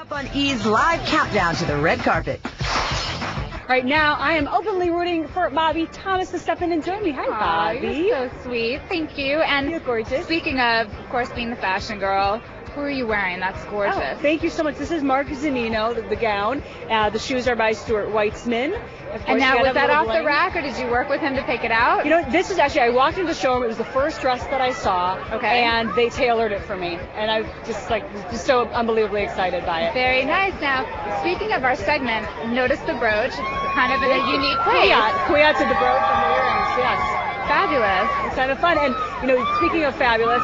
Up on E's live countdown to the red carpet. Right now, I am openly rooting for Bobby Thomas to step in and join me. Hi, Bobby. You're so sweet. Thank you. And you're gorgeous. Speaking of course, being the fashion girl, who are you wearing? That's gorgeous. Oh, thank you so much. This is Mark Zanino, the gown. The shoes are by Stuart Weitzman. And now, was that off the rack, or did you work with him to pick it out? You know, this is actually, I walked into the showroom. It was the first dress that I saw. Okay. And they tailored it for me. And I just so unbelievably excited by it. Very nice. Now, speaking of our segment, notice the brooch. It's kind of in a unique place. Kwiat to the brooch and the earrings, yes. Fabulous. It's kind of fun. And, you know, speaking of fabulous,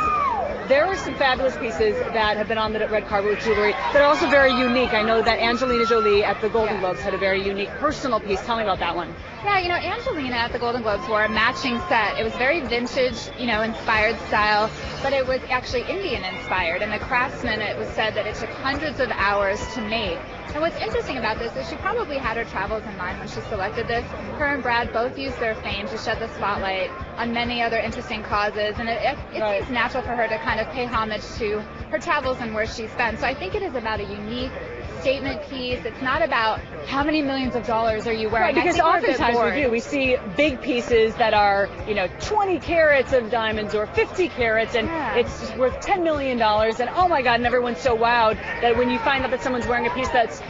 there are some fabulous pieces that have been on the red carpet with jewelry that are also very unique. I know that Angelina Jolie at the Golden Globes had a very unique personal piece. Tell me about that one. Yeah, you know, Angelina at the Golden Globes wore a matching set. It was very vintage, you know, inspired style, but it was actually Indian inspired. And the craftsman, it was said that it took hundreds of hours to make. And what's interesting about this is she probably had her travels in mind when she selected this. Her and Brad both used their fame to shed the spotlight on many other interesting causes, and it seems natural for her to kind of pay homage to her travels and where she's been. So I think it is about a unique statement piece. It's not about how many millions of dollars are you wearing. Right, because oftentimes we do. We see big pieces that are, you know, 20 carats of diamonds or 50 carats, and it's just worth $10 million. And oh my God, and everyone's so wowed that when you find out that someone's wearing a piece that's,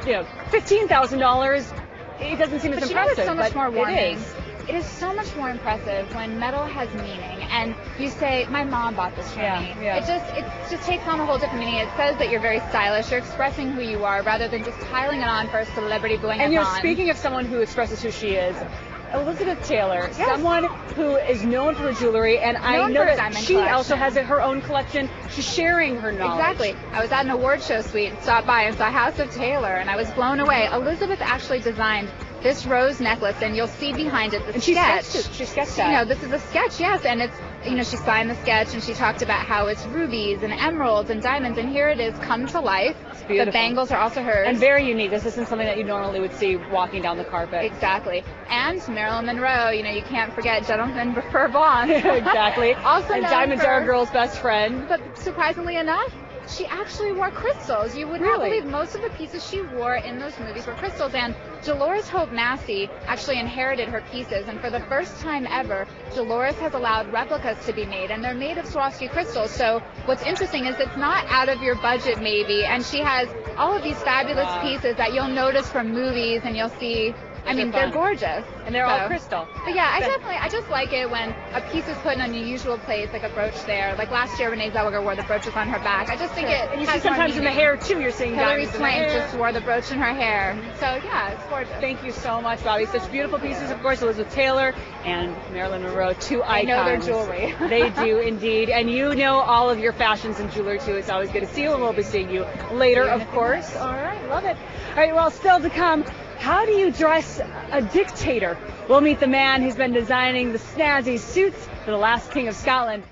you know, $15,000, it doesn't seem as impressive. It's so much more warming. It is so much more impressive when metal has meaning, and you say, "My mom bought this for me." Yeah. It just takes on a whole different meaning. It says that you're very stylish. You're expressing who you are rather than just piling it on for a celebrity bling. And you know, speaking of someone who expresses who she is, Elizabeth Taylor, someone who is known for her jewelry, and I know that she also has her own collection. She's sharing her knowledge. Exactly. I was at an award show suite, stopped by and saw House of Taylor, and I was blown away. Elizabeth actually designed this rose necklace, and you'll see behind it the sketch. She sketched that. You know, this is a sketch, yes, and it's, you know, she signed the sketch, and she talked about how it's rubies and emeralds and diamonds, and here it is come to life. It's beautiful. The bangles are also hers. And very unique. This isn't something that you normally would see walking down the carpet. Exactly. And Marilyn Monroe, you know, you can't forget gentlemen prefer blonde. Exactly. Also and diamonds are a girl's best friend. But surprisingly enough, she actually wore crystals. You would not believe most of the pieces she wore in those movies were crystals. And Dolores Hope Masi actually inherited her pieces. And for the first time ever, Dolores has allowed replicas to be made. And they're made of Swarovski crystals. So what's interesting is it's not out of your budget maybe. And she has all of these fabulous pieces that you'll notice from movies, and you'll see. I mean, they're gorgeous. And they're all crystal. But yeah, I just like it when a piece is put in an unusual place, like a brooch there. Like last year, Renee Zellweger wore the brooches on her back. I just think it and you see sometimes in the hair, too, you're seeing Hilary diamonds Swank in the hair. just wore the brooch in her hair. So yeah, it's gorgeous. Thank you so much, Bobby. Such beautiful pieces, of course. Elizabeth Taylor and Marilyn Monroe, two icons. I know their jewelry. They do indeed. And you know all of your fashions and jewelry, too. It's always good to see you, and we'll be seeing you later, of course. All right, love it. All right, well, still to come, how do you dress a dictator? We'll meet the man who's been designing the snazzy suits for the last King of Scotland.